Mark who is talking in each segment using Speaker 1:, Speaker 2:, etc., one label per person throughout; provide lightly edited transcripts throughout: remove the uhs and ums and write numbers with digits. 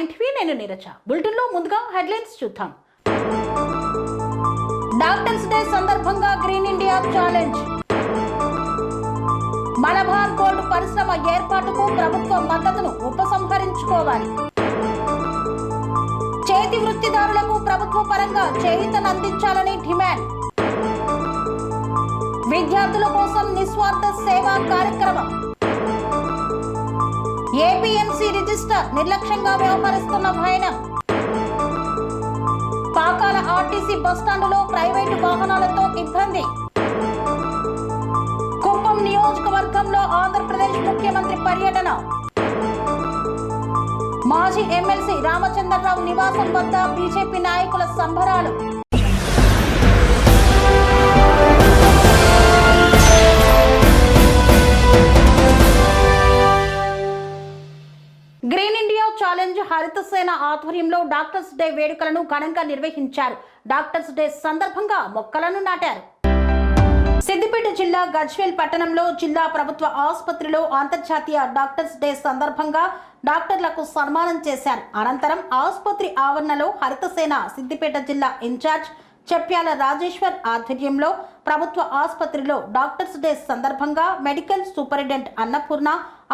Speaker 1: R9TV నేను Neeraja. Bulletin లో ముందుగా హెడ్లైన్స్ చూద్దాం. డాక్టర్స్ డే సందర్భంగా green India challenge. Malabar gold పరిశ్రమ ఏర్పాటుకు ప్రభుత్వ మద్దతును ఉపసంహరించుకోవాలి. చేతి వృత్తిదారులకు ప్రభుత్వ పరంగా చేయూతనందించాలని డిమాండ్. విద్యార్థుల కోసం నిస్వార్థ సేవా కార్యక్రమం. ఏపీఎంసీ రిజిస్టర్ నిర్లక్ష్యంగా వ్యవహరిస్తున్న వైనం. పాకాల ఆర్టీసీ బస్టాండులో ప్రైవేటు వాహనాలతో ఇబ్బంది. కుప్పం నియోజకవర్గంలో ఆంధ్రప్రదేశ్ ముఖ్యమంత్రి పర్యటన. మాజీ ఎమ్మెల్సీ రామచంద్రరావు నివాసం వద్ద బీజేపీ నాయకుల సంబరాలు. గ్రీన్ ఇండియా ఛాలెంజ్ హరితసేన ఆధ్వర్యంలో డాక్టర్స్ డే వేడుకలను ఘనంగా నిర్వహించారు. డాక్టర్స్ డే సందర్భంగా మొక్కలను నాటారు. సిద్దిపేట జిల్లా గజ్వేల్ పట్టణంలో జిల్లా ప్రభుత్వ ఆసుపత్రిలో అంతర్జాతీయ డాక్టర్స్ డే సందర్భంగా డాక్టర్లకు సన్మానం చేశారు. అనంతరం ఆసుపత్రి ఆవరణలో హరితసేన సిద్దిపేట జిల్లా ఇన్ఛార్జ్ చెప్యాల రాజేశ్వర్ ఆధ్వర్యంలో ప్రభుత్వ ఆసుపత్రిలో డాక్టర్స్ డే సందర్భంగా medical superintendent Annapurna,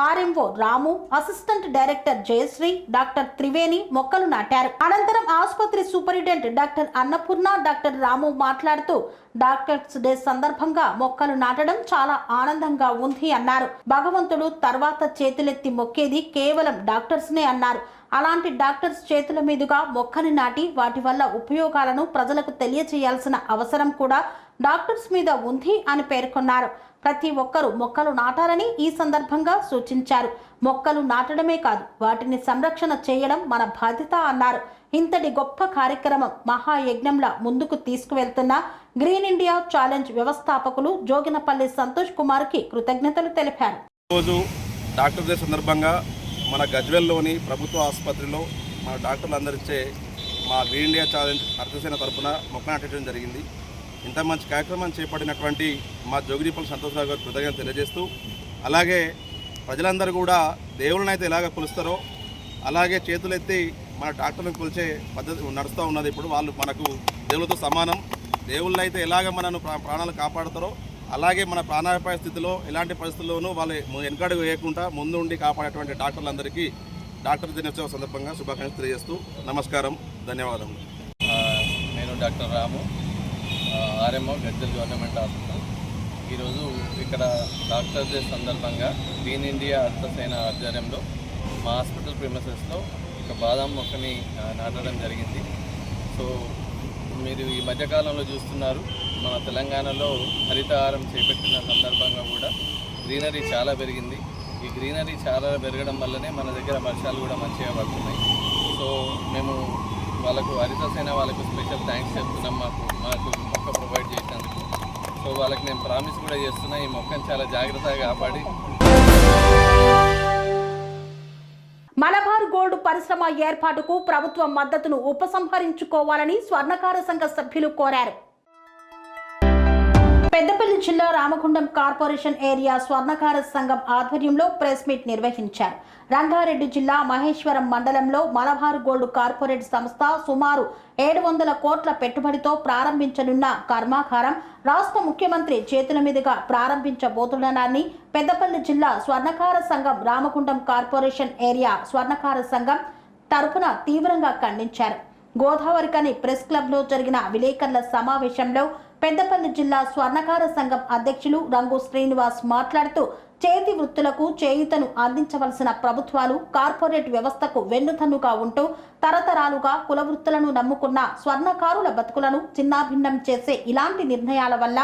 Speaker 1: RMO Ramu, assistant director Jayashree, doctor Triveni మొక్కలు నాటారు. అనంతరం ఆసుపత్రి superintendent doctor Annapurna, doctor Ramu మాట్లాడుతూ డాక్టర్స్ డే సందర్భంగా మొక్కలు నాటడం చాలా ఆనందంగా ఉంది అన్నారు. భగవంతుడు తర్వాత చేతులెత్తి మొక్కేది కేవలం డాక్టర్స్ నే అన్నారు. అలాంటి డాక్టర్స్ చేతుల మీదుగా మొక్కని నాటి వాటి వల్ల ఉపయోగాలను ప్రజలకు తెలియజేయాల్సిన అవసరం కూడా డాక్టర్స్ మీద ఉంది అని పేర్కొన్నారు. ప్రతి ఒక్కరూ మొక్కలు నాటాలని ఈ సందర్భంగా సూచించారు. మొక్కలు నాటడమే కాదు, వాటిని సంరక్షణ చేయడం మన బాధ్యత అన్నారు. ఇంతటి గొప్ప కార్యక్రమం మహాయజ్ఞంలా ముందుకు తీసుకువెళ్తున్న గ్రీన్ ఇండియా ఛాలెంజ్ వ్యవస్థాపకులు జోగినపల్లి సంతోష్ కుమార్ కి కృతజ్ఞతలు తెలిపారు.
Speaker 2: డాక్టర్ డే సందర్భంగా మన గజ్వేల్లోని ప్రభుత్వ ఆసుపత్రిలో మన డాక్టర్లందరిచే మా గ్రీన్ ఇండియా ఛాలెంజ్ హరితసేన తరఫున మొక్క నాటడం జరిగింది. ఇంత మంచి కార్యక్రమం చేపట్టినటువంటి మా జోగినపల్లి సంతోషరావు గారు కృతజ్ఞతలు తెలియజేస్తూ, అలాగే ప్రజలందరూ కూడా దేవుళ్ళని అయితే ఎలాగ కొలుస్తారో అలాగే చేతులెత్తి మన డాక్టర్లను కొలిచే పద్ధతి నడుస్తూ ఉన్నది. ఇప్పుడు వాళ్ళు మనకు దేవుళ్ళతో సమానం. దేవుళ్ళు అయితే ఎలాగ మనను ప్రాణాలు కాపాడుతారో అలాగే మన ప్రాణాపాయ స్థితిలో ఎలాంటి పరిస్థితుల్లోనూ వాళ్ళు వెనకడుగు వేయకుండా ముందు ఉండి కాపాడేటువంటి డాక్టర్లందరికీ డాక్టర్ దినోత్సవం సందర్భంగా శుభాకాంక్షలు తెలియజేస్తూ నమస్కారం, ధన్యవాదములు.
Speaker 3: నేను డాక్టర్ రాము, ఆర్ఎంఓ గజ్వేల్ గవర్నమెంట్ హాస్పిటల్. ఈరోజు ఇక్కడ డాక్టర్ డే సందర్భంగా గ్రీన్ ఇండియా హరితసేన ఆధ్వర్యంలో మా హాస్పిటల్ ప్రిమిసెస్లో ఒక బాదాం మొక్కని నాటడం జరిగింది. సో మీరు ఈ మధ్యకాలంలో చూస్తున్నారు, మన తెలంగాణలో హరితహారం చేపట్టిన సందర్భంగా కూడా గ్రీనరీ చాలా పెరిగింది. ఈ గ్రీనరీ చాలా పెరగడం వల్లనే మన దగ్గర వర్షాలు కూడా మంచిగా పడుతున్నాయి. సో మేము వాళ్ళకు హరితసేన వాళ్ళకు స్పెషల్ థ్యాంక్స్ చెప్తున్నాం మాకు మొక్క ప్రొవైడ్ చేసినందుకు. సో వాళ్ళకి నేను ప్రామిస్ కూడా చేస్తున్నా, ఈ మొక్కను చాలా జాగ్రత్తగా కాపాడి.
Speaker 1: మలబార్ గోల్డ్ పరిశ్రమ ఏర్పాటుకు ప్రభుత్వ మద్దతును ఉపసంహరించుకోవాలని స్వర్ణకార సంఘ సభ్యులు కోరారు. పెద్దపల్లి జిల్లా రామగుండం కార్పొరేషన్ ఏరియా స్వర్ణకార సంఘం ఆధ్వర్యంలో ప్రెస్ మీట్ నిర్వహించారు. రంగారెడ్డి జిల్లా మహేశ్వరం మండలంలో మలబార్ గోల్డ్ కార్పొరేట్ సంస్థ సుమారు 700 కోట్ల పెట్టుబడితో ప్రారంభించనున్న కర్మాగారం రాష్ట్ర ముఖ్యమంత్రి చేతుల మీదుగా ప్రారంభించబోతుండడాన్ని పెద్దపల్లి జిల్లా స్వర్ణకార సంఘం రామగుండం కార్పొరేషన్ ఏరియా స్వర్ణకార సంఘం తరపున తీవ్రంగా ఖండించారు. గోదావరికని ప్రెస్ క్లబ్లో జరిగిన విలేకరుల సమావేశంలో పెద్దపల్లి జిల్లా స్వర్ణకార సంఘం అధ్యక్షులు రంగు శ్రీనివాస్ మాట్లాడుతూ చేతి వృత్తులకు చేయూతను అందించవలసిన ప్రభుత్వాలు కార్పొరేట్ వ్యవస్థకు వెన్నుదన్నుగా ఉంటూ తరతరాలుగా కుల వృత్తులను నమ్ముకున్న స్వర్ణకారుల బతుకులను చిన్నాభిన్నం చేసే ఇలాంటి నిర్ణయాల వల్ల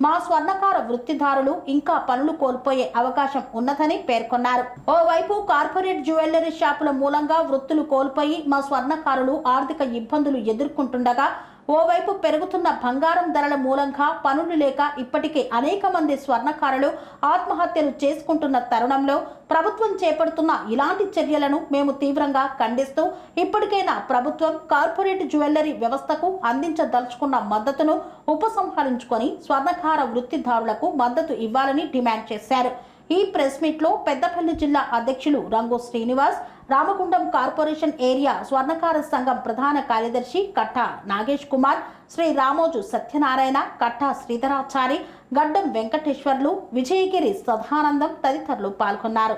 Speaker 1: మా స్వర్ణకార వృత్తిదారులు ఇంకా పనులు కోల్పోయే అవకాశం ఉన్నదని పేర్కొన్నారు. ఓవైపు కార్పొరేట్ జ్యువెలరీ షాపుల మూలంగా వృత్తులు కోల్పోయి మా స్వర్ణకారులు ఆర్థిక ఇబ్బందులు ఎదుర్కొంటుండగా, ఓవైపు పెరుగుతున్న బంగారం ధరల మూలంగా పనులు లేక ఇప్పటికే అనేక మంది స్వర్ణకారులు ఆత్మహత్యలు చేసుకుంటున్న తరుణంలో ప్రభుత్వం చేపడుతున్న ఇలాంటి చర్యలను మేము తీవ్రంగా ఖండిస్తూ ఇప్పటికైనా ప్రభుత్వం కార్పొరేట్ జ్యువెలరీ వ్యవస్థకు అందించదలుచుకున్న మద్దతును ఉపసంహరించుకొని స్వర్ణకార వృత్తిదారులకు మద్దతు ఇవ్వాలని డిమాండ్ చేశారు. ఈ ప్రెస్ మీట్ లో పెద్దపల్లి జిల్లా అధ్యక్షులు రంగు శ్రీనివాస్, రామగుండం కార్పొరేషన్ ఏరియా స్వర్ణకార సంఘం ప్రధాన కార్యదర్శి కట్టా నాగేష్ కుమార్, శ్రీ రామోజు సత్యనారాయణ, కట్టా శ్రీధరాచారి, గడ్డం వెంకటేశ్వర్లు, విజయగిరి సదానందం తదితరులు పాల్గొన్నారు.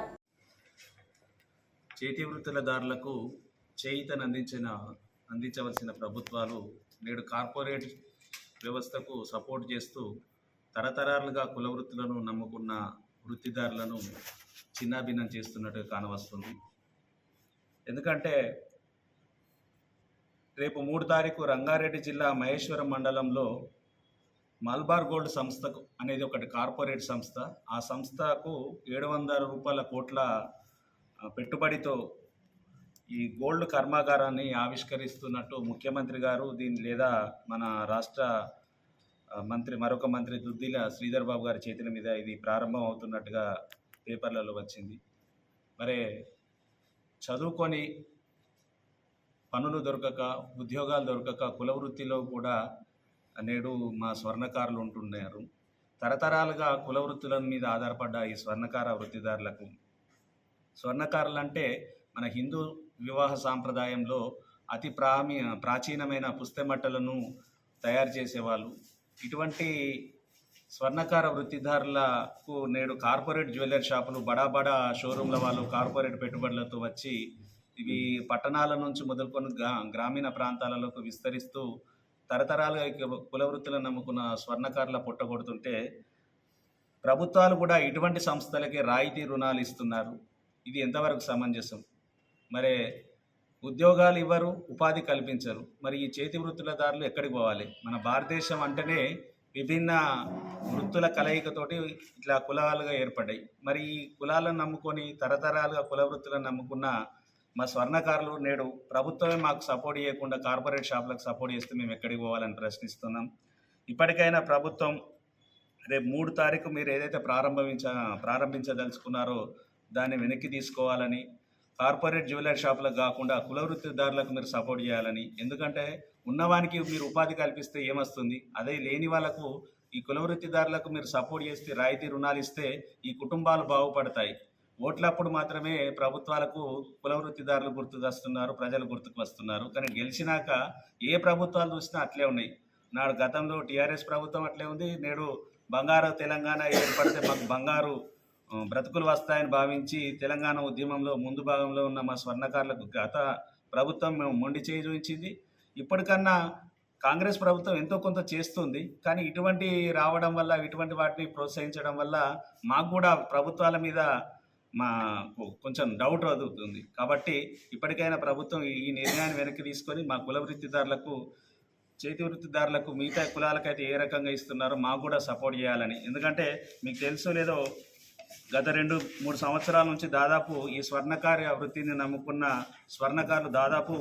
Speaker 4: చేతి వృత్తులదారులకు అందించవలసిన ప్రభుత్వాలు నేడు కార్పొరేట్ వ్యవస్థకు సపోర్ట్ చేస్తూ తరతరాలుగా కుల వృత్తులను నమ్ముకున్న వృత్తిదారులను చిన్నాభిన్నం చేస్తున్నట్టుగా కానవస్తుంది. ఎందుకంటే రేపు 3 తారీఖు రంగారెడ్డి జిల్లా మహేశ్వరం మండలంలో మల్బార్ గోల్డ్ సంస్థకు అనేది ఒకటి కార్పొరేట్ సంస్థ. ఆ సంస్థకు 700 కోట్ల పెట్టుబడితో ఈ గోల్డ్ కర్మాగారాన్ని ఆవిష్కరిస్తున్నట్టు ముఖ్యమంత్రి గారు లేదా మన రాష్ట్ర మరొక మంత్రి దుద్దిల శ్రీధర్ బాబు గారి చేతుల మీద ఇది ప్రారంభం అవుతున్నట్టుగా పేపర్లలో వచ్చింది. మరి చదువుకొని పనులు దొరకక, ఉద్యోగాలు దొరకక కుల వృత్తిలో కూడా నేడు మా స్వర్ణకారులు ఉంటున్నారు. తరతరాలుగా కుల వృత్తుల మీద ఆధారపడ్డ ఈ స్వర్ణకార వృత్తిదారులకు, స్వర్ణకారులు అంటే మన హిందూ వివాహ సాంప్రదాయంలో అతి ప్రాచీనమైన పుస్తెమట్టలను తయారు చేసేవాళ్ళు. ఇటువంటి స్వర్ణకార వృత్తిదారులకు నేడు కార్పొరేట్ జ్యువెలరీ షాపులు, బడా షోరూమ్ల వాళ్ళు కార్పొరేట్ పెట్టుబడులతో వచ్చి ఇవి పట్టణాల నుంచి మొదలుకొని గ్రామీణ ప్రాంతాలలోకి విస్తరిస్తూ తరతరాలుగా కుల వృత్తులను నమ్ముకున్న స్వర్ణకారుల పుట్టగొడుతుంటే ప్రభుత్వాలు కూడా ఇటువంటి సంస్థలకే రాయితీ రుణాలు ఇస్తున్నారు. ఇది ఎంతవరకు సమంజసం? మరి ఉద్యోగాలు ఇవ్వరు, ఉపాధి కల్పించరు. మరి ఈ చేతి వృత్తులదారులు ఎక్కడికి పోవాలి? మన భారతదేశం అంటేనే విభిన్న వృత్తుల కలయికతోటి ఇట్లా కులాలుగా ఏర్పడ్డాయి. మరి ఈ కులాలను నమ్ముకొని తరతరాలుగా కుల వృత్తులను నమ్ముకున్న మా స్వర్ణకారులు నేడు ప్రభుత్వమే మాకు సపోర్ట్ చేయకుండా కార్పొరేట్ షాపులకు సపోర్ట్ చేస్తే మేము ఎక్కడికి పోవాలని ప్రశ్నిస్తున్నాం. ఇప్పటికైనా ప్రభుత్వం రేపు 3 తారీఖు మీరు ఏదైతే ప్రారంభించదలుచుకున్నారో దాన్ని వెనక్కి తీసుకోవాలని, కార్పొరేట్ జ్యువెలరీ షాపులకు కాకుండా కుల వృత్తిదారులకు మీరు సపోర్ట్ చేయాలని. ఎందుకంటే ఉన్నవానికి మీరు ఉపాధి కల్పిస్తే ఏమొస్తుంది? అదే లేని వాళ్ళకు ఈ కుల వృత్తిదారులకు మీరు సపోర్ట్ చేస్తే, రాయితీ రుణాలు ఇస్తే ఈ కుటుంబాలు బాగుపడతాయి. ఓట్లప్పుడు మాత్రమే ప్రభుత్వాలకు కుల వృత్తిదారులు గుర్తుకు వస్తున్నారు, ప్రజలు గుర్తుకు వస్తున్నారు. కానీ గెలిచినాక ఏ ప్రభుత్వాలు చూసినా అట్లే ఉన్నాయి. నాడు గతంలో టీఆర్ఎస్ ప్రభుత్వం అట్లే ఉంది. నేడు బంగారు తెలంగాణ ఏర్పడితే మాకు బంగారు బ్రతుకులు వస్తాయని భావించి తెలంగాణ ఉద్యమంలో ముందు భాగంలో ఉన్న మా స్వర్ణకారులకు గత ప్రభుత్వం మేము మొండి చేయి చూపించింది. ఇప్పటికన్నా కాంగ్రెస్ ప్రభుత్వం ఎంతో కొంత చేస్తుంది. కానీ ఇటువంటి రావడం వల్ల, ఇటువంటి వాటిని ప్రోత్సహించడం వల్ల మాకు కూడా ప్రభుత్వాల మీద కొంచెం డౌట్ అవుతుంది. కాబట్టి ఇప్పటికైనా ప్రభుత్వం ఈ నిర్ణయాన్ని వెనక్కి తీసుకొని మా కుల వృత్తిదారులకు, చేతి వృత్తిదారులకు, మిగతా కులాలకైతే ఏ రకంగా ఇస్తున్నారో మాకు కూడా సపోర్ట్ చేయాలని. ఎందుకంటే మీకు తెలుసో లేదో గత 2-3 సంవత్సరాల నుంచి దాదాపు ఈ స్వర్ణకార వృత్తిని నమ్ముకున్న స్వర్ణకారులు దాదాపు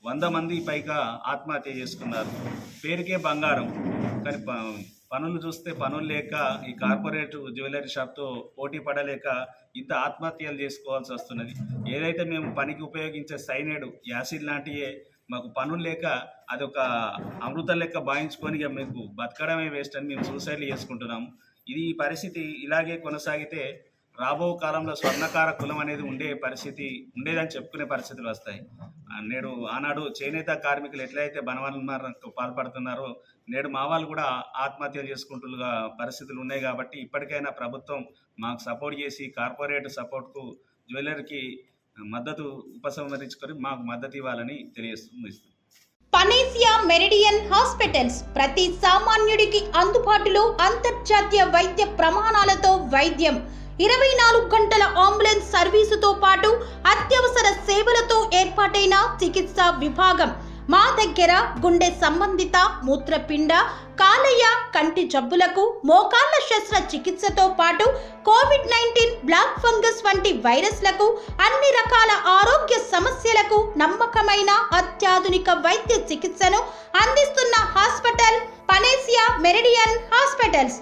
Speaker 4: 100 మంది పైగా ఆత్మహత్య చేసుకున్నారు. పేరుకే బంగారం, కానీ పనులు చూస్తే పనులు లేక ఈ కార్పొరేట్ జ్యువెలరీ షాప్తో పోటీ పడలేక ఇంత ఆత్మహత్యలు చేసుకోవాల్సి వస్తున్నది. ఏదైతే మేము పనికి ఉపయోగించే సైనైడ్, యాసిడ్ లాంటివే మాకు పనులు లేక అదొక అమృతం లెక్క భావించుకొని మీకు బతకడమే వేస్ట్ అని మేము సూసైడ్లు చేసుకుంటున్నాము. ఈ పరిస్థితి ఇలాగే కొనసాగితే రాబో కాలంలో స్వర్ణకార కులం అనేది ఉండేదని చెప్పుకునే పరిస్థితులు వస్తాయి. నేడు ఆనాడు చేనేత కార్మికులు ఎట్లయితే బనవన్మార్కు పాల్పడుతున్నారో నేడు మా వాళ్ళు కూడా ఆత్మహత్యలు చేసుకుంటున్న పరిస్థితులు ఉన్నాయి. కాబట్టి ఇప్పటికైనా ప్రభుత్వం మాకు సపోర్ట్ చేసి కార్పొరేట్ సపోర్ట్కు జ్యువెలరీకి మద్దతు ఉపసంహరించుకొని మాకు మద్దతు ఇవ్వాలని తెలియజేస్తుంది.
Speaker 1: పనేసియా మెరిడియన్ హాస్పిటల్స్ ప్రతి సామాన్యుడికి అందుబాటులో అంతర్జాతీయ వైద్య ప్రమాణాలతో వైద్యం, 24 గంటల అంబులెన్స్ సర్వీసుతో పాటు అత్యవసర సేవలతో ఏర్పాటైన చికిత్సా విభాగం. మా దగ్గర గుండె సంబంధిత, మూత్రపిండ, కాలేయ, కంటి జబ్బులకు, మోకాళ్ల శస్త్ర చికిత్సతో పాటు కోవిడ్-19, బ్లాక్ ఫంగస్ వంటి వైరస్లకు, అన్ని రకాల ఆరోగ్య సమస్యలకు నమ్మకమైన అత్యాధునిక వైద్య చికిత్సను అందిస్తున్న హాస్పిటల్ పనేసియా మెరిడియన్ హాస్పిటల్స్.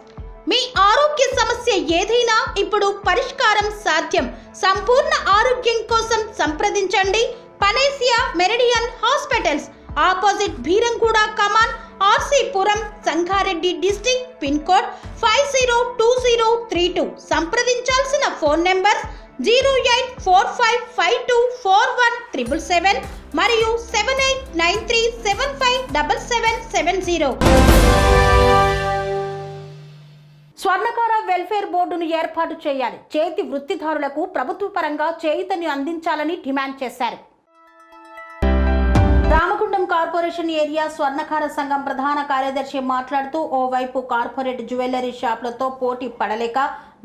Speaker 1: మీ ఆరోగ్య సమస్య ఏదైనా ఇప్పుడు పరిష్కారం సాధ్యం. సంపూర్ణ ఆరోగ్యం కోసం సంప్రదించండి Panacea Meridian hospitals, opposite Bheeramguda కమాన్, RC Puram, Sangareddy district, pin code 502032. సంప్రదించాల్సిన ఫోన్ నెంబర్ 0845524177 మరియు 7893757770. స్వర్ణకార వెల్ఫేర్ బోర్డును ఏర్పాటు చేయాలి, చేతి వృత్తిదారులకు ప్రభుత్వ పరంగా చేయూతని అందించాలని డిమాండ్ చేశారు. రామగుండం కార్పొరేషన్ ఏరియా స్వర్ణకార సంఘం ప్రధాన కార్యదర్శి మాట్లాడుతూ ఓవైపు కార్పొరేట్ జ్యువెలరీ షాపులతో పోటీ పడలేక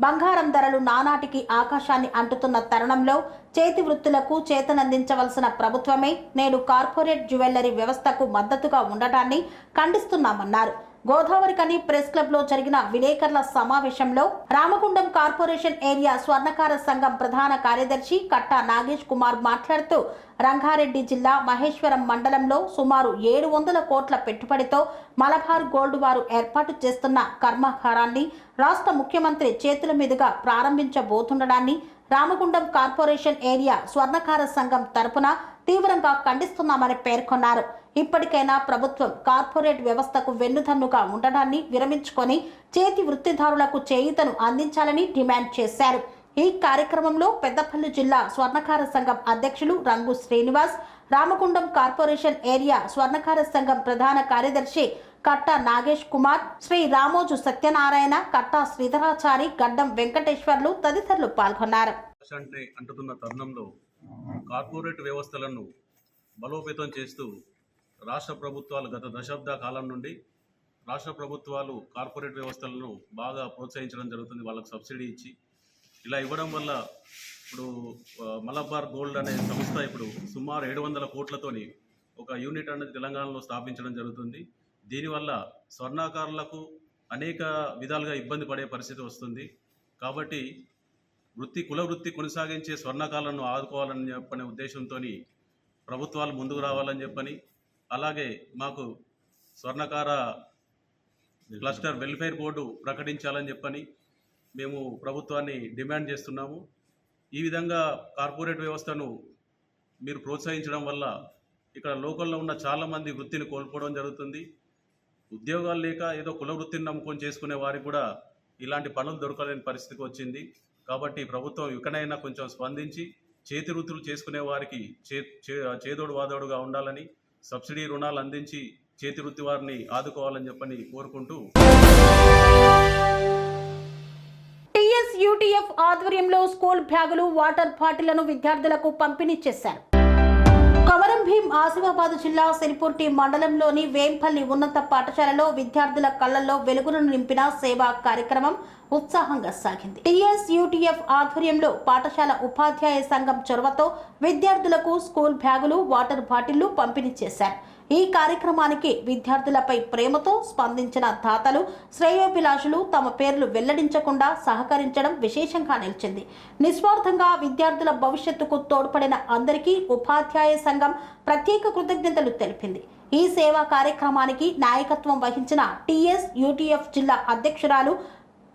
Speaker 1: బంగారం ధరలు నానాటికి ఆకాశాన్ని అంటుతున్న తరుణంలో చేతి వృత్తులకు చేతనందించవలసిన ప్రభుత్వమే నేడు కార్పొరేట్ జ్యువెలరీ వ్యవస్థకు మద్దతుగా ఉండటాన్ని ఖండిస్తున్నామన్నారు. గోదావరికని ప్రెస్ క్లబ్ లో జరిగిన విలేకరుల సమావేశంలో రామగుండం కార్పొరేషన్ ఏరియా స్వర్ణకార సంఘం ప్రధాన కార్యదర్శి కట్టా నాగేష్ కుమార్ మాట్లాడుతూ రంగారెడ్డి జిల్లా మహేశ్వరం మండలంలో సుమారు 700 కోట్ల పెట్టుబడితో మలబార్ గోల్డ్ వారు ఏర్పాటు చేస్తున్న కర్మాగారాన్ని రాష్ట్ర ముఖ్యమంత్రి చేతుల మీదుగా ప్రారంభించబోతుండడాన్ని రామగుండం కార్పొరేషన్ ఏరియా స్వర్ణకార సంఘం తరపున తీవ్రంగా ఖండిస్తున్నామని పేర్కొన్నారు. ఇప్పటికైనా ప్రభుత్వం కార్పొరేట్ వ్యవస్థకు వెన్నుదన్నుగా ఉండడాన్ని విరమించుకొని చేతి వృత్తిదారులకు చేయూతను అందించాలని డిమాండ్ చేశారు. ఈ కార్యక్రమంలో పెద్దపల్లి జిల్లా స్వర్ణకార సంఘం అధ్యక్షులు రంగు శ్రీనివాస్, రామగుండం కార్పొరేషన్ ఏరియా స్వర్ణకార సంఘం ప్రధాన కార్యదర్శి కట్టా నాగేష్ కుమార్, శ్రీ రామోజు సత్యనారాయణ, కట్టా శ్రీధరాచారి, గడ్డం వెంకటేశ్వర్లు తదితరులు పాల్గొన్నారు.
Speaker 5: అంటుతున్న తరుణంలో కార్పొరేట్ వ్యవస్థలను బలోపేతం చేస్తూ రాష్ట్ర ప్రభుత్వాలు గత దశాబ్ద కాలం నుండి రాష్ట్ర ప్రభుత్వాలు కార్పొరేట్ వ్యవస్థలను బాగా ప్రోత్సహించడం జరుగుతుంది. వాళ్ళకు సబ్సిడీ ఇచ్చి ఇలా ఇవ్వడం వల్ల ఇప్పుడు మలబార్ గోల్డ్ అనే సంస్థ ఇప్పుడు సుమారు 700 కోట్లతోని ఒక యూనిట్ అనేది తెలంగాణలో స్థాపించడం జరుగుతుంది. దీనివల్ల స్వర్ణకారులకు అనేక విధాలుగా ఇబ్బంది పడే పరిస్థితి వస్తుంది. కాబట్టి కుల వృత్తి కొనసాగించే స్వర్ణకారులను ఆదుకోవాలని చెప్పనే ఉద్దేశంతో ప్రభుత్వాలు ముందుకు రావాలని చెప్పని, అలాగే మాకు స్వర్ణకార క్లస్టర్ వెల్ఫేర్ బోర్డు ప్రకటించాలని చెప్పని మేము ప్రభుత్వాన్ని డిమాండ్ చేస్తున్నాము. ఈ విధంగా కార్పొరేట్ వ్యవస్థను మీరు ప్రోత్సహించడం వల్ల ఇక్కడ లోకల్లో ఉన్న చాలామంది వృత్తిని కోల్పోవడం జరుగుతుంది. ఉద్యోగాలు లేక ఏదో కుల వృత్తిని నమ్ముకొని చేసుకునే వారికి కూడా ఇలాంటి పనులు దొరకలేని పరిస్థితికి వచ్చింది. కాబట్టి ప్రభుత్వం ఇకనైనా కొంచెం స్పందించి చేతి వృత్తులు చేసుకునే వారికి చేదోడు వాదోడుగా ఉండాలని, సబ్సిడీ రుణాలు అందించి చేతి వృత్తి వారిని ఆదుకోవాలని చెప్పని కోరుకుంటూ
Speaker 1: యూటీఎఫ్ ఆధ్వర్యంలో స్కూల్ బ్యాగులు, వాటర్ బాటిళ్లను విద్యార్థులకు పంపిణీ చేశారు. కొమరం భీం ఆసిఫాబాద్ జిల్లా సిరిపుర్తి మండలంలోని వేంపల్లి ఉన్నత పాఠశాలలో విద్యార్థుల కళ్లలో వెలుగులను నింపిన సేవా కార్యక్రమం ఉత్సాహంగా సాగింది. టీఎస్యూటీఎఫ్ ఆధ్వర్యంలో పాఠశాల ఉపాధ్యాయ సంఘం చొరవతో విద్యార్థులకు స్కూల్ బ్యాగులు, వాటర్ బాటిళ్లు పంపిణీ చేశారు. ఈ కార్యక్రమానికి విద్యార్థులపై ప్రేమతో స్పందించిన దాతలు, శ్రేయోభిలాషులు తమ పేర్లు వెల్లడించకుండా సహకరించడం విశేషంగా నిలిచింది. నిస్వార్థంగా విద్యార్థుల భవిష్యత్తుకు తోడ్పడిన అందరికీ ఉపాధ్యాయ సంఘం ప్రత్యేక కృతజ్ఞతలు తెలిపింది. ఈ సేవా కార్యక్రమానికి నాయకత్వం వహించిన టీఎస్యూటీఎఫ్ జిల్లా అధ్యక్షురాలు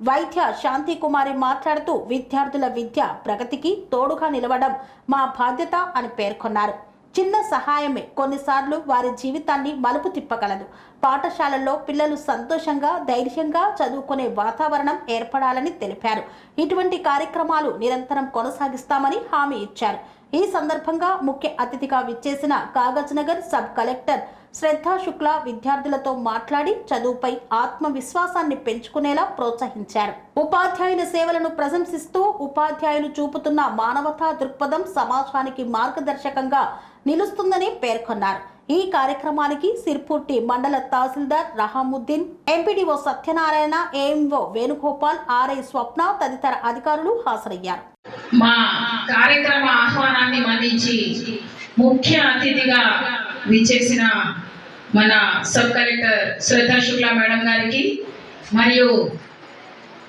Speaker 1: వైద్య శాంతి కుమారి మాట్లాడుతూ విద్యార్థుల విద్య ప్రగతికి తోడుగా నిలవడం మా బాధ్యత అని పేర్కొన్నారు. చిన్న సహాయమే కొన్నిసార్లు వారి జీవితాన్ని మలుపు తిప్పగలదు. పాఠశాలల్లో పిల్లలు సంతోషంగా, ధైర్యంగా చదువుకునే వాతావరణం ఏర్పడాలని తెలిపారు. ఇటువంటి కార్యక్రమాలు నిరంతరం కొనసాగిస్తామని హామీ ఇచ్చారు. ఈ సందర్భంగా ముఖ్య అతిథిగా విచ్చేసిన కాగజ్నగర్ సబ్ కలెక్టర్ శ్రద్ధా శుక్లా విద్యార్థులతో మాట్లాడి చదువుపై ఆత్మవిశ్వాసాన్ని పెంచుకునేలా ప్రోత్సహించారు. ఉపాధ్యాయుల సేవలను ప్రశంసిస్తూ ఉపాధ్యాయులు చూపుతున్న మానవతా దృక్పథం సమాజానికి మార్గదర్శకంగా నిలుస్తుందని పేర్కొన్నారు. ఈ కార్యక్రమానికి సిర్పూర్తి మండల తహసీల్దార్ Rahamuddin, MPDO Satyanarayana, AMO Venugopal, RI Swapna తదితర అధికారులు హాజరయ్యారు.
Speaker 6: మా కార్యక్రమ ఆహ్వానాన్ని మన్నించి ముఖ్య అతిథిగా విచ్చేసిన మన సబ్ కలెక్టర్ శ్రద్ధా శుక్లా మేడం గారికి, మరియు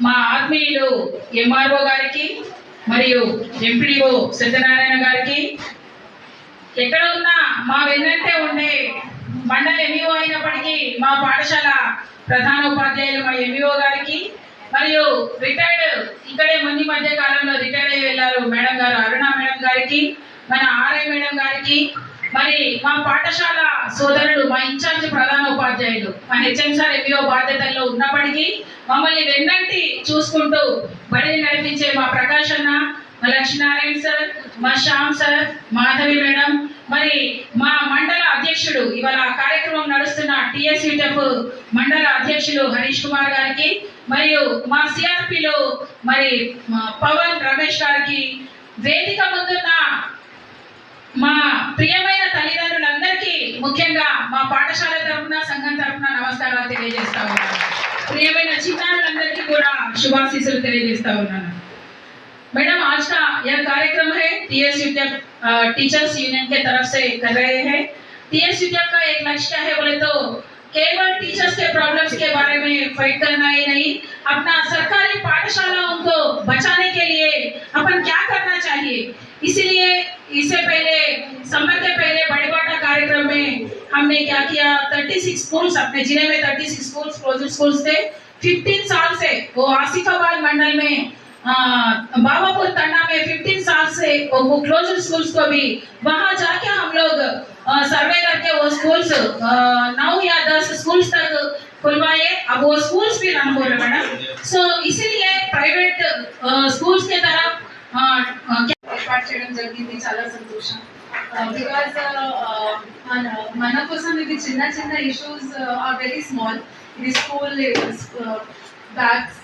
Speaker 6: మా ఆత్మీయులు ఎంఆర్ఓ గారికి, మరియు ఎంపీడీఓ సత్యనారాయణ గారికి, ఎక్కడ ఉన్నా మా వెన్నంటే ఉండే మండల ఎంఈఓ అయినప్పటికీ మా పాఠశాల ప్రధాన ఉపాధ్యాయులు మా ఎంఈఓ గారికి, మరియు రిటైర్డ్ ఇక్కడే మొన్న మధ్య కాలంలో రిటైర్డ్ అయ్యి వెళ్ళారు మేడం గారు అరుణ మేడం గారికి, మన ఆర్ఐ మేడం గారికి, మరి మా పాఠశాల సోదరుడు మా ఇన్ఛార్జ్ ప్రధాన ఉపాధ్యాయులు మా హెచ్ఎం సార్ ఎంఈఓ బాధ్యతల్లో ఉన్నప్పటికీ మమ్మల్ని వెన్నంటి చూసుకుంటూ బడిని నడిపించే మా ప్రకాష్ అన్న, మా లక్ష్మీనారాయణ సార్, మా శ్యామ్ సార్, మాధవి మేడం, మరి మా మండల అధ్యక్షుడు ఇవాళ కార్యక్రమం నడుస్తున్న టిఎస్యుటెఫ్ మండల అధ్యక్షులు హరీష్ కుమార్ గారికి, మరియు మా సిఆర్పిలో మరి పవన్ రమేష్ గారికి, వేదిక ముందున్న మా ప్రియమైన తల్లిదండ్రులందరికీ, ముఖ్యంగా మా పాఠశాల తరఫున సంఘం తరఫున నమస్కారాలు తెలియజేస్తా ఉన్నాను. ప్రియమైన చిన్నారులందరికీ కూడా शुभाशीषुలు తెలియజేస్తా ఉన్నాను. मैडम, आज का यह कार्यक्रम है टीएसयूटेफ टीचर्स यूनियन के तरफ से कर रहे हैं। टीएसयूटेफ का एक लक्ष्य क्या है बोले तो केवल टीचर्स के प्रॉब्लम्स के बारे में फाइट करना ही नहीं, अपना सरकारी पाठशालाओं को बचाने के लिए अपन क्या करना चाहिए। इसीलिए इससे पहले समर के पहले बड़ेबाटा कार्यक्रम में हमने क्या किया, 36 स्कूल्स, अपने जिले में 36 स्कूल्स क्लोज्ड स्कूल्स थे। 15 साल से वो आसिफाबाद मंडल में बाबापुर तंडा में 15 साल से वो क्लोज्ड स्कूल्स को भी वहां जाके हम लोग सर्वे करके वो स्कूल्स 9 या 10 स्कूल्स तक खुलवाए। अब वो स्कूल्स भी रन हो रहे मैडम। सो इसीलिए प्राइवेट स्कूल्स के तरफ
Speaker 7: ఏర్పాటు చేయడం జరిగింది. చాలా సంతోషం. బికాజ్ మన కోసం ఇది చిన్న చిన్న ఇష్యూస్ ఆర్ వెరీ స్మాల్. ఇది స్కూల్ బ్యాగ్స్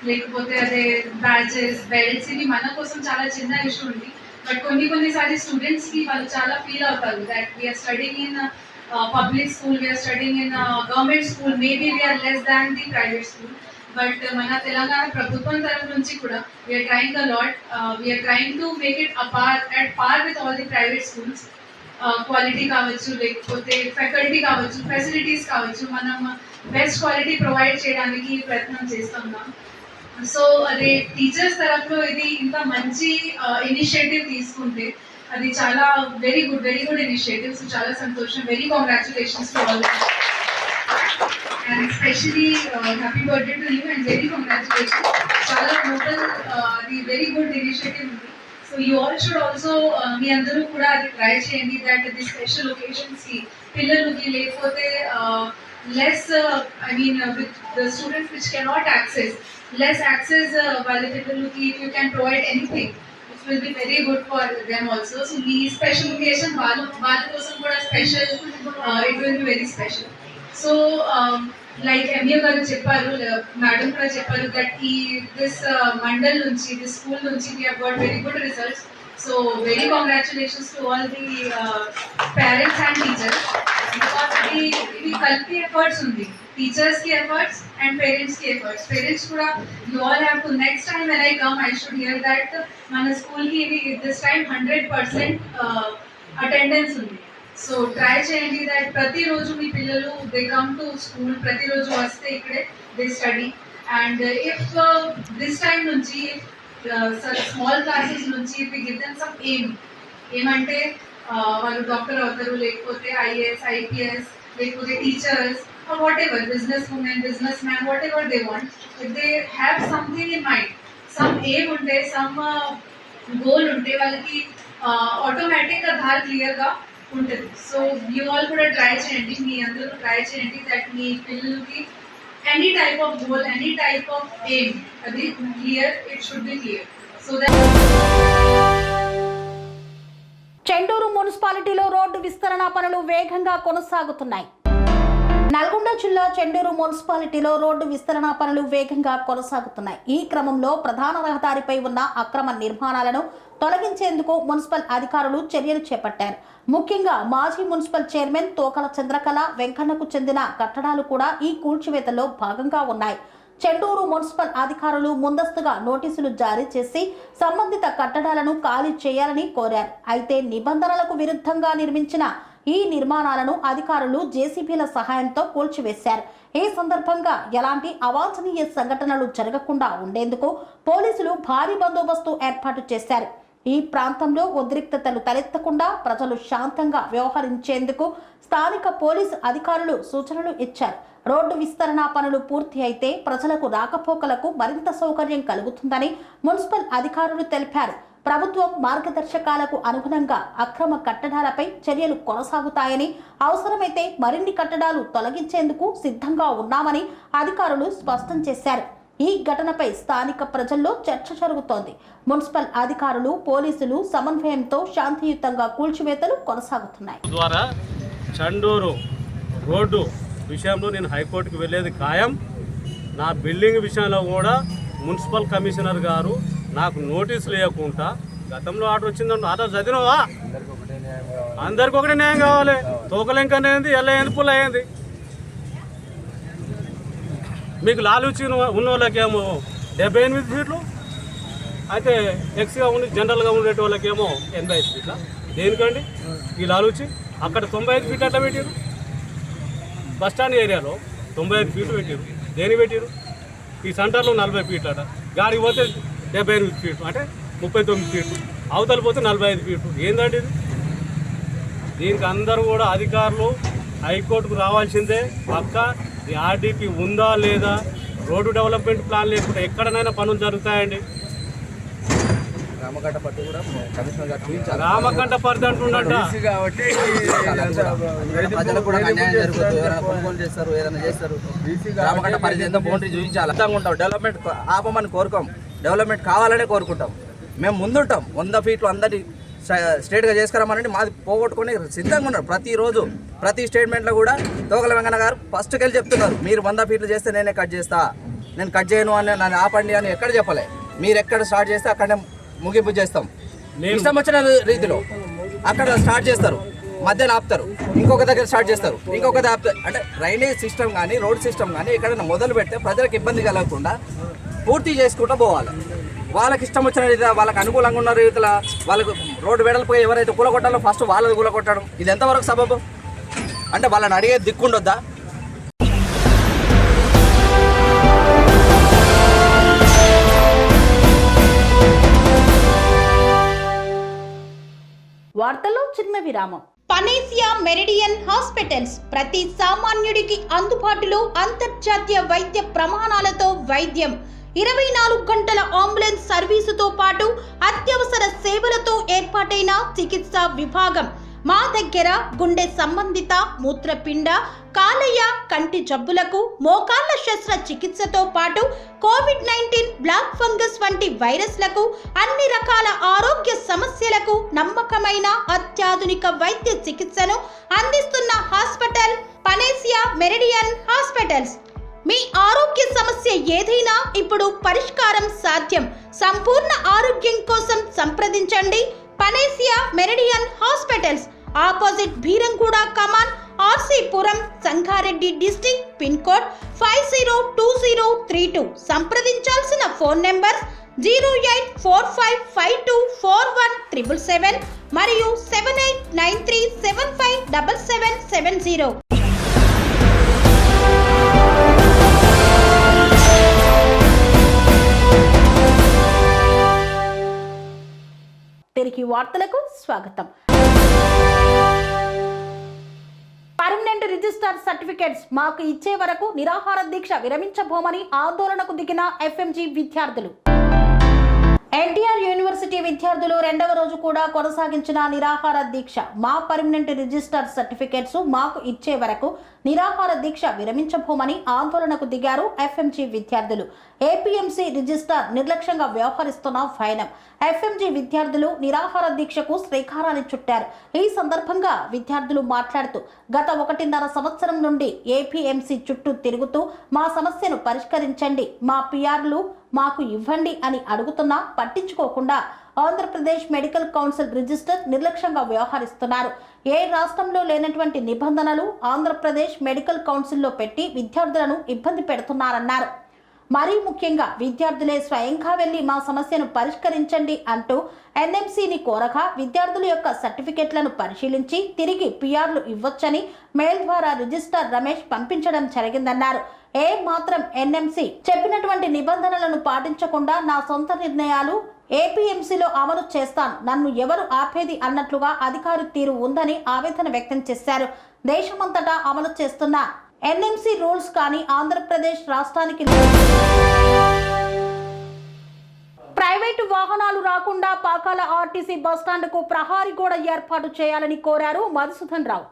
Speaker 7: లేకపోతే అదే బ్యాచెస్, బెల్ట్స్, ఇవి మన కోసం చాలా చిన్న ఇష్యూ ఉంది. బట్ కొన్నిసారి స్టూడెంట్స్కి వాళ్ళు చాలా ఫీల్ అవుతారు that we are studying in public school, we are studying in government school, maybe we are less than the private school. But మన తెలంగాణ ప్రభుత్వం తరఫు నుంచి కూడా we are trying a lot. We are trying to make it at par with all the private schools. Quality కావచ్చు, లేకపోతే faculty కావచ్చు, facilities కావచ్చు, మనం బెస్ట్ క్వాలిటీ ప్రొవైడ్ చేయడానికి ప్రయత్నం చేస్తున్నాం. సో అదే టీచర్స్ తరఫులో ఇది ఇంత మంచి ఇనిషియేటివ్ తీసుకుంటే అది చాలా వెరీ గుడ్ ఇనిషియేటివ్. సో చాలా సంతోషం. Very congratulations to all and especially happy birthday to you and very congratulations. Chala noble the very good initiative undi. So you all should also మీ అందరూ కూడా అది ట్రై చేయండి that the special occasions ki పిల్లలకి లేకపోతే less with the students which cannot access less access వాళ్ళ పిల్లలకి if you can provide anything it will be very good for them also. So me special occasion వాళ్ళ కోసం కూడా special, it will be very special. So like MA గారు చెప్పారు, madam కూడా చెప్పారు that this mandal నుంచి, దిస్ స్కూల్ నుంచి we have got very good results. So very congratulations to all the parents and teachers. Because ఇవి కలిపి ఎఫర్ట్స్ ఉంది, టీచర్స్కి ఎఫర్ట్స్ అండ్ పేరెంట్స్కి ఎఫర్ట్స్. పేరెంట్స్ కూడా you all have to next time when I come I should here that మన స్కూల్కి ఇవి this time 100% attendance ఉంది. సో ట్రై చేయండి దట్ ప్రతిరోజు మీ పిల్లలు దే కమ్ టు స్కూల్, ప్రతిరోజు వస్తే ఇక్కడే they study. And if this time నుంచి స్మాల్ క్లాసెస్ నుంచి వి గివ్ దెమ్ సమ్ ఏమంటే వాళ్ళు డాక్టర్ అవుతారు, లేకపోతే ఐఏఎస్, ఐపీఎస్, లేకపోతే teachers, whatever, business women, business man, whatever they want. If they have something in mind, some aim ఉంటే, some goal ఉంటే వాళ్ళకి ఆటోమేటిక్గా దారి క్లియర్గా ఉంటుంది. సో యూ ఆల్ కూడా ట్రై చేయండి, మీ అందరూ ట్రై చేయండి దట్ మీ పిల్లలకి any type of goal, any type of aim అది clear, it should be clear. So that
Speaker 1: Chenduru మున్సిపాలిటీలో రోడ్డు విస్తరణ పనులు వేగంగా కొనసాగుతున్నాయి. నల్గొండ జిల్లా చెండూరు మున్సిపాలిటీలో రోడ్డు విస్తరణ పనులు వేగంగా కొనసాగుతున్నాయి. ఈ క్రమంలో ప్రధాన రహదారిపై ఉన్న అక్రమ నిర్మాణాలను తొలగించేందుకు మున్సిపల్ అధికారులు చర్యలు చేపట్టారు. ముఖ్యంగా మాజీ మున్సిపల్ చైర్మన్ తోకల చంద్రకళ వెంకన్నకు చెందిన కట్టడాలు కూడా ఈ కూల్చివేతలో భాగంగా ఉన్నాయి. చెండూరు మున్సిపల్ అధికారులు ముందస్తుగా నోటీసులు జారీ చేసి సంబంధిత కట్టడాలను ఖాళీ చేయాలని కోరారు. అయితే నిబంధనలకు విరుద్ధంగా నిర్మించిన ఈ నిర్మాణాలను అధికారులు జేసీబీల సహాయంతో కూల్చివేశారు. ఈ సందర్భంగా ఎలాంటి అవాంఛనీయ సంఘటనలు జరగకుండా ఉండేందుకు పోలీసులు భారీ బందోబస్తు ఏర్పాటు చేశారు. ఈ ప్రాంతంలో ఉద్రిక్తతలు తలెత్తకుండా ప్రజలు శాంతంగా వ్యవహరించేందుకు స్థానిక పోలీసు అధికారులు సూచనలు ఇచ్చారు. రోడ్డు విస్తరణ పనులు పూర్తి అయితే ప్రజలకు రాకపోకలకు మరింత సౌకర్యం కలుగుతుందని మున్సిపల్ అధికారులు తెలిపారు. ప్రభుత్వం మార్గదర్శకాలకు అనుగుణంగా అక్రమ కట్టడాలపై చర్యలు కొనసాగుతాయని, అవసరమైతే మరిన్ని కట్టడాలు తొలగించేందుకు సిద్ధంగా ఉన్నామని అధికారులు స్పష్టం చేశారు. ఈ ఘటనపై స్థానిక ప్రజల్లో చర్చ జరుగుతోంది. మున్సిపల్ అధికారులు, పోలీసులు సమన్వయంతో శాంతియుతంగా కూల్చివేతలు కొనసాగుతున్నాయి.
Speaker 5: ద్వారా చండూరు రోడ్డు విషయంలో నేను హైకోర్టుకు వెళ్ళేది ఖాయం. నా బిల్డింగ్ విషయంలో కూడా మున్సిపల్ కమిషనర్ గారు నాకు నోటీసు లేకుండా గతంలో ఆర్డర్ వచ్చిందంటే ఆర్డర్ చదివినవా? అందరికి ఒకటి న్యాయం కావాలి. తోకలెంకనే అయింది, ఎల్లయ్యింది, పుల్ల అయింది. మీకు లాలూచి ఉన్న వాళ్ళకేమో 78 ఫీట్లు, అయితే ఎక్స్గా ఉండి జనరల్గా ఉండే వాళ్ళకేమో 85 ఫీట్ల. దేనికండి ఈ లాలూచి? అక్కడ 95 ఫీట్లు అట్లా పెట్టారు. బస్టాండ్ ఏరియాలో 95 ఫీట్లు పెట్టారు. దేని పెట్టారు? ఈ సెంటర్లో 40 ఫీట్లు అట, గాడికి పోతే 78 ఫీట్లు, అంటే 39 ఫీట్లు, అవతల పోతే 45 ఫీట్లు. ఏందండి ఇది? దీనికి అందరూ కూడా అధికారులు హైకోర్టుకు రావాల్సిందే. పక్క ఈ ఆర్డీపీ ఉందా లేదా, రోడ్డు డెవలప్మెంట్ ప్లాన్ లేకుండా ఎక్కడనైనా పనులు జరుగుతాయండి. రామకంట పరిధి అంటుండట.
Speaker 8: డెవలప్మెంట్ ఆపమని కోరుకోం, డెవలప్మెంట్ కావాలనే కోరుకుంటాం. మేము ముందుంటాం. 100 ఫీట్లు అందరి స్ట్రేట్గా చేసుకురామనండి. మాది పోగొట్టుకొని సిద్ధంగా ఉన్నారు. ప్రతిరోజు ప్రతి స్టేట్మెంట్లో కూడా తోకల వెంకన్న గారు ఫస్ట్కి వెళ్ళి చెప్తున్నారు, మీరు 100 ఫీట్లు చేస్తే నేనే కట్ చేస్తా, నేను కట్ చేయను అని నన్ను ఆపండి అని ఎక్కడ చెప్పలే. మీరు ఎక్కడ స్టార్ట్ చేస్తే అక్కడనే ముగింపు చేస్తాం. ఇష్టం వచ్చిన రీతిలో అక్కడ స్టార్ట్ చేస్తారు, మధ్యలో ఆపుతారు, ఇంకొక దగ్గర స్టార్ట్ చేస్తారు, ఇంకొక దగ్గర ఆపుతారు. అంటే డ్రైనేజ్ సిస్టమ్ కానీ రోడ్ సిస్టమ్ కానీ ఎక్కడైనా మొదలు పెడితే ప్రజలకు ఇబ్బంది కలగకుండా పూర్తి చేసుకుంటూ పోవాలి. వాళ్ళకి ఇష్టం వచ్చిన రీతిలో, వాళ్ళకి అనుకూలంగా ఉన్న రీతిలో వాళ్ళకు రోడ్డు వెడల్పుగా ఎవరైతే కూలగొట్టాలో ఫస్ట్ వాళ్ళది కూలగొట్టడం, ఇది ఎంతవరకు సబబు? అంటే వాళ్ళని అడిగే దిక్కుండొద్దా?
Speaker 1: వార్తల్లో చిన్న విరామం. పనేసియా మెరిడియన్ హాస్పిటల్స్ ప్రతి సామాన్యుడికి అందుబాటులో అంతర్జాతీయ వైద్య ప్రమాణాలతో వైద్యం, 24 గంటల అంబులెన్స్ సర్వీసుతో పాటు అత్యవసర సేవలతో ఏర్పాటైన చికిత్సా విభాగం. మా దగ్గర గుండె సంబంధిత, మూత్రపిండ, కాలేయ, కంటి జబ్బులకు, మోకాళ్ల శస్త్రచికిత్సతో పాటు కోవిడ్-19, బ్లాక్ ఫంగస్ వంటి వైరస్లకు, అన్ని రకాల ఆరోగ్య సమస్యలకు నమ్మకమైన అత్యాధునిక వైద్య చికిత్సను అందిస్తున్న హాస్పిటల్ పనేసియా మెరిడియన్ హాస్పిటల్స్. మీ ఆరోగ్య సమస్య ఏదైనా ఇప్పుడు పరిష్కారం సాధ్యం. సంపూర్ణ ఆరోగ్యం కోసం సంప్రదించండి Panacea Meridian hospitals. Opposite Bheeramguda కమాన్, RC Puram, Sangareddy district. Pin code 502032. సంప్రదించాల్సిన ఫోన్ నెంబర్ 0845524177 మరియు 7893757770. తిరిగి వార్తలకు స్వాగతం. పర్మనెంట్ రిజిస్టర్ సర్టిఫికేట్స్ మాకు ఇచ్చే వరకు నిరాహార దీక్ష విరమించబోమని ఆందోళనకు దిగిన ఎఫ్ఎంజీ విద్యార్థులు. ఎన్టీఆర్ యూనివర్సిటీ విద్యార్థులు 2వ రోజు కూడా కొనసాగించిన నిరాహార దీక్ష. మా పర్మనెంట్ రిజిస్టర్ సర్టిఫికేట్స్ మాకు ఇచ్చే వరకు నిరాహార దీక్ష విరమించబోమని ఆందోళనకు దిగారు ఎఫ్ఎంజీ విద్యార్థులు. ఏపీఎంసీ రిజిస్టర్ నిర్లక్ష్యంగా వ్యవహరిస్తున్న వైనం. ఎఫ్ఎంజీ విద్యార్థులు నిరాహార దీక్షకు శ్రీకారాన్ని చుట్టారు. ఈ సందర్భంగా విద్యార్థులు మాట్లాడుతూ గత 1.5 సంవత్సరం నుండి ఏపీఎంసీ చుట్టూ తిరుగుతూ మా సమస్యను పరిష్కరించండి, మా పిఆర్లు మాకు ఇవ్వండి అని అడుగుతున్నా పట్టించుకోకుండా ఆంధ్రప్రదేశ్ మెడికల్ కౌన్సిల్ రిజిస్టర్ నిర్లక్ష్యంగా వ్యవహరిస్తున్నారు. ఏ రాష్ట్రంలో లేనటువంటి నిబంధనలు ఆంధ్రప్రదేశ్ మెడికల్ కౌన్సిల్లో పెట్టి విద్యార్థులను ఇబ్బంది పెడుతున్నారన్నారు. మరీ ముఖ్యంగా విద్యార్థులే స్వయంగా వెళ్లి మా సమస్యను పరిష్కరించండి అంటూ ఎన్ఎంసీని కోరగా విద్యార్థుల యొక్క సర్టిఫికెట్లను పరిశీలించి తిరిగి పిఆర్లు ఇవ్వొచ్చని మెయిల్ ద్వారా రిజిస్ట్రార్ రమేష్ పంపించడం జరిగిందన్నారు. ఏ మాత్రం ఎన్ఎంసీ చెప్పినటువంటి నిబంధనలను పాటించకుండా నా సొంత నిర్ణయాలు ఏపీఎంసీలో అమలు చేస్తాను, నన్ను ఎవరు ఆపేది అన్నట్లుగా అధికారి తీరు ఉందని ఆవేదన వ్యక్తం చేశారు. దేశమంతటా అమలు చేస్తున్న ఎన్ఎంసీ రూల్స్ కానీ ఆంధ్రప్రదేశ్ రాష్ట్రానికి ప్రైవేటు వాహనాలు రాకుండా పాకాల ఆర్టీసీ బస్టాండ్కు ప్రహారీ గోడ ఏర్పాటు చేయాలని కోరారు మధుసూదన్ రావు.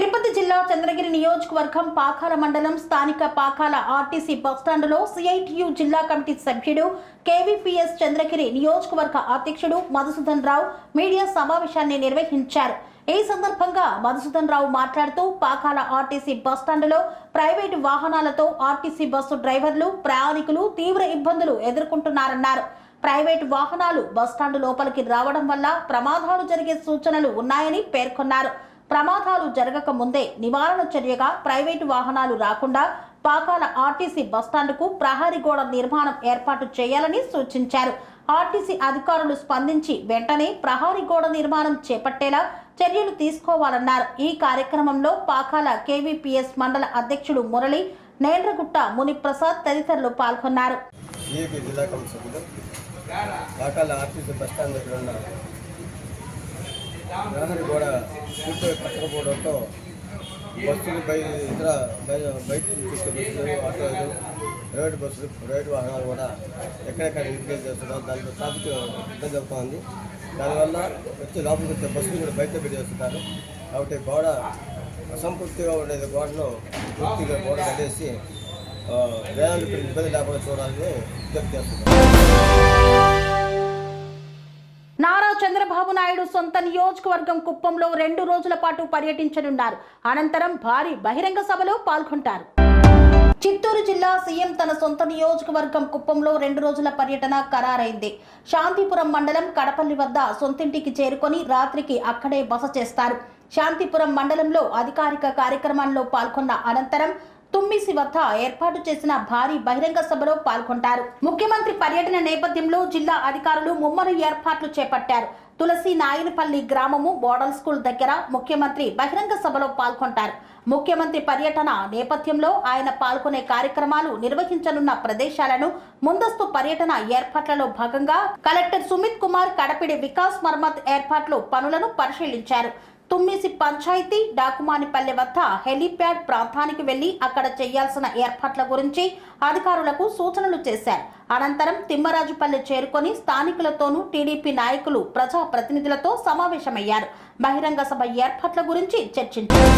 Speaker 1: తిరుపతి జిల్లా చంద్రగిరి నియోజకవర్గం పాకాల మండలం స్థానిక పాకాల ఆర్టీసీ బస్టాండులో సిఐటియు జిల్లా కమిటీ సభ్యుడు కేవీపీఎస్ చంద్రగిరి నియోజకవర్గ అధ్యక్షుడు మధుసూదన్ రావు మీడియా సమావేశాన్ని నిర్వహించారు. ఈ సందర్భంగా మధుసూదన్ రావు మాట్లాడుతూ పాకాల ఆర్టీసీ బస్టాండులో ప్రైవేటు వాహనాలతో ఆర్టీసీ బస్సు డ్రైవర్లు ప్రయాణికులు తీవ్ర ఇబ్బందులు ఎదుర్కొంటున్నారన్నారు. ప్రైవేటు వాహనాలు బస్టాండు లోపలికి రావడం వల్ల ప్రమాదాలు జరిగే సూచనలు ఉన్నాయని పేర్కొన్నారు. ప్రమాదాలు జరగక ముందే నివారణ చర్యగా ప్రైవేటు వాహనాలు రాకుండా పాకాల ఆర్టీసీ బస్టాండుకు ప్రహరీ గోడ నిర్మాణం ఏర్పాటు చేయాలని సూచించారు. ఆర్టీసీ అధికారులు స్పందించి వెంటనే ప్రహరీ గోడ నిర్మాణం చేపట్టేలా చర్యలు తీసుకోవాలన్నారు. ఈ కార్యక్రమంలో పాకాల కేవీపీఎస్ మండల అధ్యక్షుడు మురళి, నేంద్రగుట్ట మునిప్రసాద్ తదితరులు పాల్గొన్నారు.
Speaker 9: ప్రహరీ గోడ పూర్తిగా కట్టకపోవడంతో బస్సులు బయట తీసుకొచ్చే బస్సులు, ఆటోలు, ప్రైవేట్ బస్సులు, ప్రైవేట్ వాహనాలు కూడా ఎక్కడెక్కడ రిపేర్ చేస్తున్నారు. దాంట్లో ట్రాఫిక్ ఇబ్బంది అవుతుంది. దానివల్ల వచ్చి లోపలికి వచ్చే బస్సులు కూడా బయట పెట్టేస్తున్నారు. కాబట్టి గోడ అసంపూర్తిగా ఉండేది గోడను పూర్తిగా గోడ కట్టేసి ప్రయాణికులు ఇబ్బంది లేకుండా చూడాలని విజ్ఞప్తి చేస్తున్నారు.
Speaker 1: నారా చంద్రబాబు నాయుడు సొంత నియోజకవర్గం కుప్పంలో 2 రోజుల పాటు పర్యటించనున్నారు. అనంతరం భారీ బహిరంగ సభలో పాల్గొంటారు. చిత్తూరు జిల్లా సీఎం తన సొంత నియోజకవర్గం కుప్పంలో 2 రోజుల పర్యటన ఖరారైంది. శాంతిపురం మండలం కడపల్లి వద్ద సొంతింటికి చేరుకొని రాత్రికి అక్కడే బస చేస్తారు. శాంతిపురం మండలంలో అధికారిక కార్యక్రమాల్లో పాల్గొన్న అనంతరం తుమ్మిసి వద్ద ఏర్పాటు చేసిన భారీ బహిరంగ సభలో పాల్గొంటారు. ముఖ్యమంత్రి పర్యటన నేపథ్యంలో జిల్లా అధికారులు ముమ్మర ఏర్పాట్లు చేపట్టారు. తులసి నాయనపల్లి గ్రామము మోడల్ స్కూల్ దగ్గర ముఖ్యమంత్రి బహిరంగ సభలో పాల్గొంటారు. ముఖ్యమంత్రి పర్యటన నేపథ్యంలో ఆయన పాల్గొనే కార్యక్రమాలు నిర్వహించనున్న ప్రదేశాలను ముందస్తు పర్యటన ఏర్పాట్లలో భాగంగా కలెక్టర్ సుమిత్ కుమార్ కడపిడి వికాస్ మర్మత్ ఏర్పాట్లు పనులను పరిశీలించారు. తుమ్మిసి పంచాయతీ డాకుమానిపల్లె వద్ద హెలీప్యాడ్ ప్రాంతానికి వెళ్లి అక్కడ చేయాల్సిన ఏర్పాట్ల గురించి అధికారులకు సూచనలు చేశారు. అనంతరం తిమ్మరాజుపల్లె చేరుకొని స్థానికులతోనూ టీడీపీ నాయకులు, ప్రజా ప్రతినిధులతో సమావేశమయ్యారు. బహిరంగ సభ ఏర్పాట్ల గురించి చర్చించారు.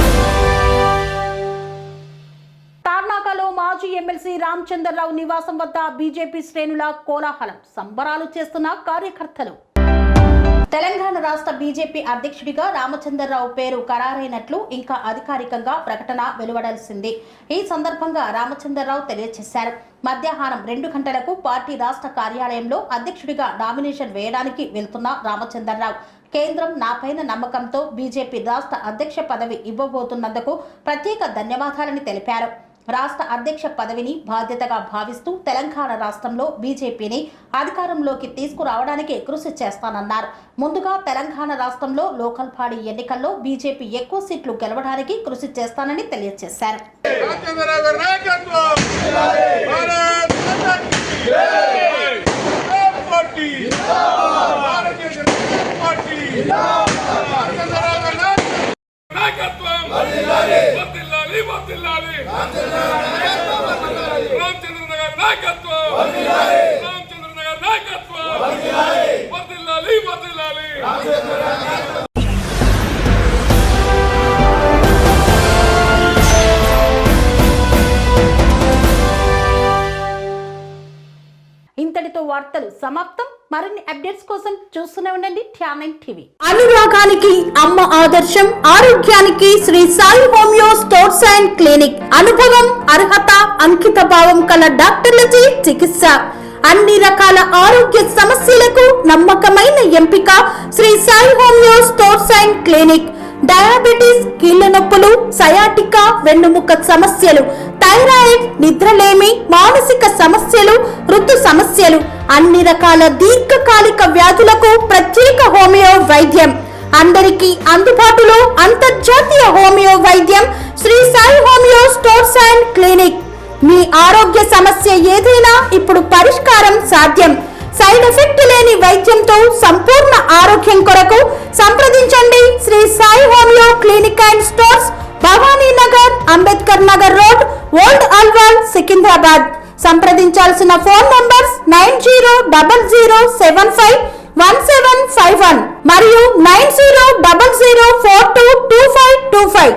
Speaker 1: తార్నాకలో మాజీ ఎమ్మెల్సీ రామచంద్రరావు నివాసం వద్ద బీజేపీ శ్రేణుల కోలాహలం, సంబరాలు చేస్తున్న కార్యకర్తలు. తెలంగాణ రాష్ట్ర బీజేపీ అధ్యక్షుడిగా రామచంద్రరావు పేరు ఖరారైనట్లు ఇంకా అధికారికంగా ప్రకటన వెలువడాల్సింది. ఈ సందర్భంగా రామచంద్రరావు తెలియజేశారు. మధ్యాహ్నం 2 గంటలకు పార్టీ రాష్ట్ర కార్యాలయంలో అధ్యక్షుడిగా నామినేషన్ వేయడానికి వెళ్తున్న రామచంద్రరావు కేంద్రం నాపైన నమ్మకంతో బీజేపీ రాష్ట్ర అధ్యక్ష పదవి ఇవ్వబోతున్నందుకు ప్రత్యేక ధన్యవాదాలని తెలిపారు. రాష్ట్ర అధ్యక్ష పదవిని బాధ్యతగా భావిస్తూ తెలంగాణ రాష్ట్రంలో బీజేపీని అధికారంలోకి తీసుకురావడానికి కృషి చేస్తానన్నారు. ముందుగా తెలంగాణ రాష్ట్రంలో లోకల్ బాడీ ఎన్నికల్లో బీజేపీ ఎక్కువ సీట్లు గెలవడానికి కృషి చేస్తానని తెలియజేశారు. ఇంతటితో వార్తలు సమాప్తం. మరిన్ని అప్డేట్స్ కోసం చూస్తూనే ఉండండి TN9 టీవీ. అనురాగానికి అమ్మ ఆదర్శం, ఆరోగ్యానికి Shri Sai homeo stores and clinic. అనుభవం, అర్హత, అంకిత భావం కల డాక్టర్లచే చికిత్స. అన్ని రకాల ఆరోగ్య సమస్యలకు నమ్మకమైన ఎంపిక Shri Sai homeo stores and clinic. Diabetes, కీళ్ల నొప్పులు, సయాటికా, వెన్నుముక సమస్యలు, థైరాయిడ్, నిద్రలేమి, మానసిక సమస్యలు, ఋతు సమస్యలు, అన్ని రకాల దీర్ఘకాలిక వ్యాధులకు ప్రత్యేక హోమియో వైద్యం. అందరికీ అందుబాటులో అంతర్జాతీయ హోమియో వైద్యం Shri Sai homeo stores and clinic. మీ ఆరోగ్య సమస్య ఏదైనా ఇప్పుడు పరిష్కారం సాధ్యం. సైడ్ ఎఫెక్ట్ లేని వైద్యంతో సంపూర్ణ ఆరోగ్యం కొరకు సంప్రదించండి Shri Sai homeo clinic and stores, Bhavani Nagar, Ambedkar Nagar road, old Alwal, Secunderabad. సంప్రదించాల్సిన ఫోన్ నంబర్స్ 9000751751 మరియు 9000422525.